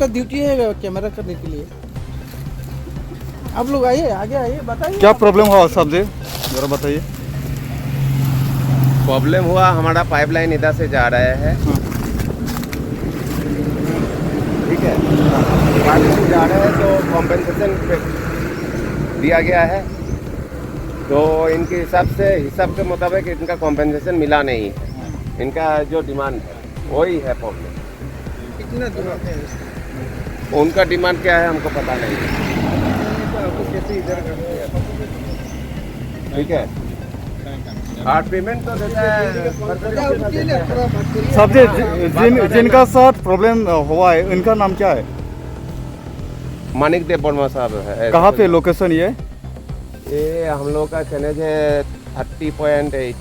आपका ड्यूटी है कैमरा करने के लिए। आप लोग आइए, आगे आइए, बताइए क्या प्रॉब्लम हुआ साहब जी, जरा बताइए। प्रॉब्लम हुआ, हमारा पाइपलाइन इधर से जा रहा है, ठीक है। पाइपलाइन जा रहा है तो कॉम्पेंसेशन दिया गया है, तो इनके हिसाब के मुताबिक इनका कॉम्पेंसेशन मिला नहीं है। इनका जो डिमांड है वही है प्रॉब्लम। कितना डिमांड है इसका? उनका डिमांड क्या है हमको पता नहीं है, आपको कैसे इधर करते हैं? ठीक है। और पेमेंट तो देता है साहब जी, जिनका साथ प्रॉब्लम हुआ है इनका नाम क्या है? मानिक देव वर्मा साहब है। कहाँ पे लोकेशन ये? ये हम लोग का चैनल है 30.8।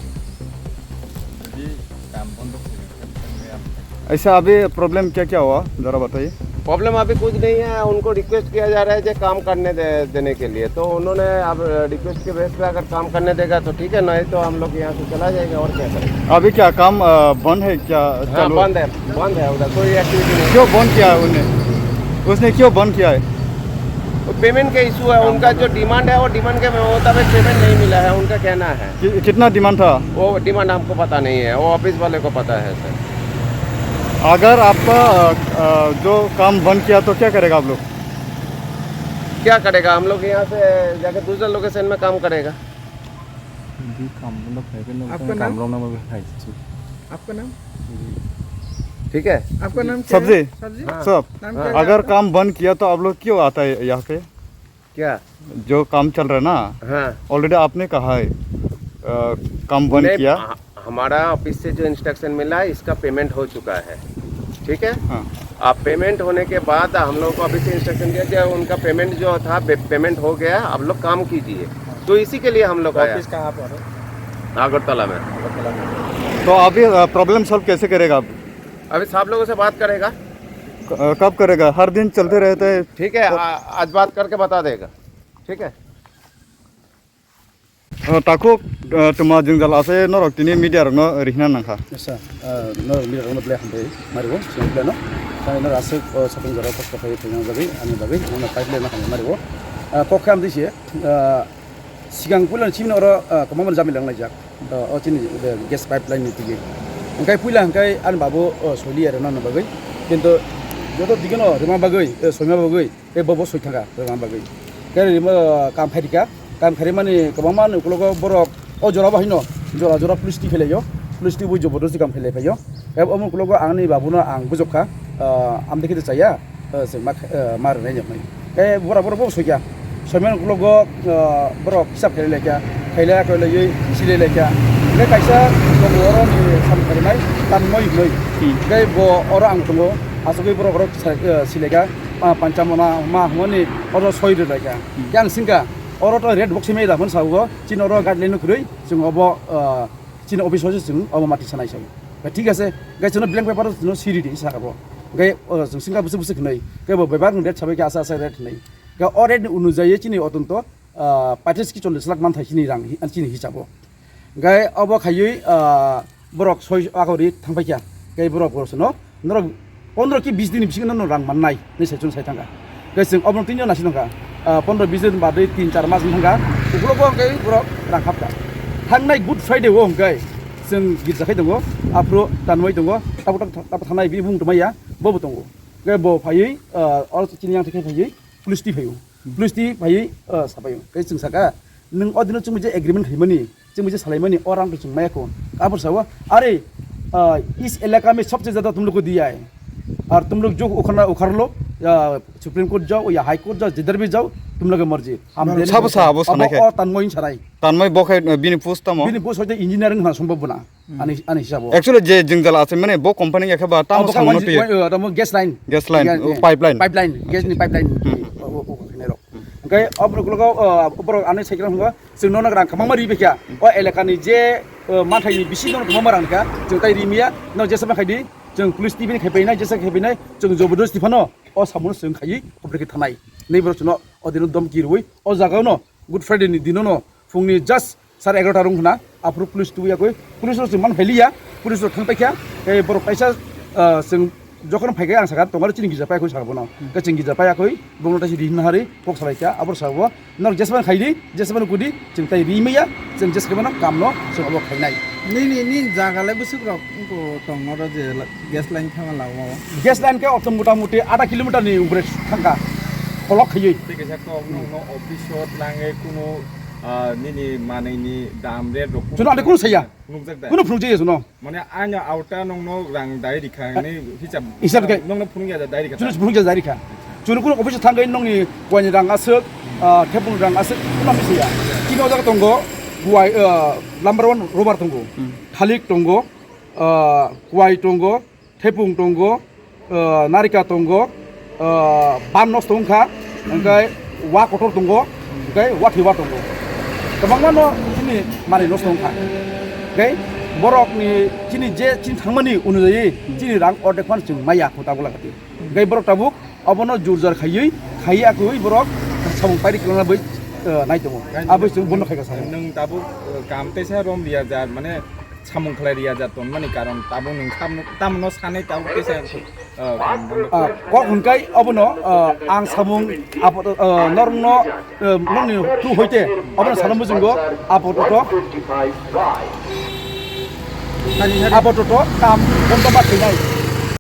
ऐसा अभी प्रॉब्लम क्या क्या हुआ, जरा बताइए। प्रॉब्लम अभी कुछ नहीं है, उनको रिक्वेस्ट किया जा रहा है जो काम करने देने के लिए, तो उन्होंने अब रिक्वेस्ट के बेस पे अगर काम करने देगा तो ठीक है, नहीं तो हम लोग यहाँ से चला जाएगा। और क्या करेंगे? अभी क्या काम बंद है क्या? हाँ, बंद है उधर कोई एक्टिविटी नहीं। क्यों बंद किया है उसने क्यों बंद किया है? तो पेमेंट का इशू है, उनका जो डिमांड है वो डिमांड के मुताबिक पेमेंट नहीं मिला है, उनका कहना है। कितना डिमांड था? वो डिमांड हमको पता नहीं है, वो ऑफिस वाले को पता है सर। अगर आपका जो काम बंद किया तो क्या करेगा आप लोग? क्या करेगा, हम लोग यहाँ से जाकर दूसरे लोकेशन में काम करेगा। आपका नाम? आपका नाम? ठीक है। आपका नाम क्या है? सब्जी सब नाम क्या है अगर आपका? काम बंद किया तो आप लोग क्यों आता है यहाँ पे? क्या जो काम चल रहा है ना, हाँ, ऑलरेडी आपने कहा है काम बंद नहीं, किया। हमारा ऑफिस से जो इंस्ट्रक्शन मिला है इसका पेमेंट हो चुका है, ठीक है। हाँ। आप पेमेंट होने के बाद हम लोग को ऑफिस से इंस्ट्रक्शन दिया कि उनका पेमेंट जो था पेमेंट हो गया, आप लोग काम कीजिए, तो इसी के लिए हम लोग आया। ऑफिस कहाँ पर है? अगरतला में। तो अभी प्रॉब्लम सॉल्व कैसे करेगा आप? अभी सब लोगों से बात करेगा। कब करेगा? हर दिन चलते रहते हैं। ठीक है, आज बात करके बता देगा, ठीक है। ताको तुम जंगल आसे नरक तिनी मीडिया रंग रिहना नखा ऐसा नरक मीडिया रंग प्ले हमदे मारिबो सिंपल नो ताई नर आसे सपिंग जरा कष्ट खाई थैना बागै आनि बागै उना पाइपले ना हम मारिबो कोखाम दिसे सिगां पुलन सिमन अर कममन जामि लांनाय जाक अ चिनि गेस पाइपलाइन नि तिगे ओंखाय पुइला ओंखाय आन बाबो सलि आरो ना बागै किन्तु जतो दिगनो रिमा बागै सयमा बागै ए बबो सय थाका रिमा बागै के रिमा काम फारिका काम खारि माने गोबां मान उकलग बरक जरा बाहिनो जरा पुलिसनि फैलायो पुलिसनि बय जबरदस्ति काम फैलाय फायो ए अमुकलग आंनि बाबुनो आं बुजबखा आमदे किते जाया जों मारनाय जमनाय ए बराबर बो सयया सयमान उकलग बरक हिसाब फैलायका फैलाया कयलायै सिलायलायका बे कायसा बरनि सामखारिनाय तानमय नै बे बो अर आं दङ आसगै बरक सिलायका पांचामना मा हमनि अर सयरो लायका यां सिंगा और रेड बक्स में दामन सावो चिन और गाइडलाइन खुरै जों अब चिन अफिस जों अब माथि सानाय साव ठीक আছে गाय जों ब्लैंक पेपर जों सिरि दि साखाबो गाय जों सिंगा बुसु बुसु खनै गाय बेबा रेड साबै के आसा रेड नै गाय ऑरेड अनुजायै चिनि अतन्त 35 लाख मान थाइसिनि रां चिनि हिसाबो गाय अब खायै बरक 6 आगरि थांबायया गाय बरक बरसनो नर 15 कि 20 दिन बिसिनो रां माननाय नै सेजन साइथांगा गाय जों अब तिनजन नासिनंगा 15-20 दिन बाद 3-4 मास थांगा उग्रबो ओंखाय बरक रां हाबगा थांनाय गुड फ्राइडे वो ओंखाय जों गिर्जाखै दङ आफ्रो दानवाय दङ ताब थानाय बि बुंदमाया बबो दङ गाय ब फायै अर चिनियां थै फायै पुलिस टी फायो पुलिस टी फायै साबायो गाय जों सागा नों अदिनो जों मोनसे एग्रीमेंट हैमनि जों मोनसे सालायमनि और आं जों मायाखौ आबर सावा अरे इस इलाका में सबसे ज्यादा तुम लोग को दिया है और तुम लोग जो उखाड़ लो सुप्रीम कोर्ट जाओ या हाई कोर्ट जाओ जिधर भी जाओ तुम लोग मर्जी हम सब साबो सनाय और तन्मय सराय तन्मय बखै बिनि पोस्ट तम बिनि पोस्ट होते इंजीनियरिंग होना संभव बना आनि हिसाब एक्चुअली जे जंगल आसे माने बो कंपनी एखबा ताम सामनो पे तम गैस लाइन पाइपलाइन गैस नि पाइपलाइन ओंखाय अब लोग ऊपर आने साइकेल होगा जों नगरा खामामारि बेखा ओ इलाकानि जे माथायनि बिसि दं खामामारानका जों ताइ रिमिया न जेसेबा खायदि जों पुलिस टिभि खायफैनाय जेसे खायफैनाय जों जबरदस्ति फानो अ सामनो जों खायि कब्रिके थानाय नै बरसनो अदिनो दमकि रुइ अ जागावनो गुड फ्राइडे नि दिननो फुंनि जस्ट 11:30 रं होना आफ्रो पुलिस टुया गय पुलिस जों मान फैलिया पुलिस थांबायखा ए बर पैसा जों যখন ফাইকে আং সাকা তোমার চিনি গিজা পাইখো সাবো না কে চিনি গিজা পাইয়াखै বংनो তাই রিন हारि पक सालायका आबर साबो नर जेसबान खाइदि जेसबान गुदि जों ताइ रिमैया जों जेसबान कामनो जों अब खाइनाय ni jagalah besok ko tongoro je gas line thanga lawo gas line के अतम मोटामुटी आधा किलोमीटर नि उब्रे थांगा खलक खैयै Tiga satu no official langai kuno nini mana ini dam red rok. जुन आले कुन सैया Nungzak dah. कुन फुंजे जुन Mana anya auta nong no rang dari dikang ni hijab. Hijab ke? Nong no punung ya dari dikang. जुन फुंजे जारिखा जुन कुन office थांगै नंनि गयनि रां आसोक थेपुं रां आसोक कुन मिसैया किनो जागा दंगो गुवाय नम्बर 1 रबार दंगो थालिक दंगो गुवाय दंगो थेपुं दंगो नारिका दंगो बाननस दंखा ओमफ्राय वा कटर दंगो ओमफ्राय वा थेवा दंगो गोबाङानो दिनै मारै नस दंखा ओमफ्राय बरकनि दिनै जे दिन थांमानि अनुजायै दिनै रां अर्धेकमान जों माइया खोथाबो लागादि ओमफ्राय बरक ताबुक अबनो जुरजार खाइयाखै बरक साबुं पाइरि खालामना बै नाय दङ आबै जों बन्द खायगा सानो Nung tabu kamte saya rom dia jat mana samung kelai dia jat ton mana karon tabu nung tam no sanai tabu te saya क हुनकाय अबनो आं साबुं आपत नरनो नंनि तु होइते अबनो सालमबो जोंगो आपततो आपततो काम बन्द बाथैनाय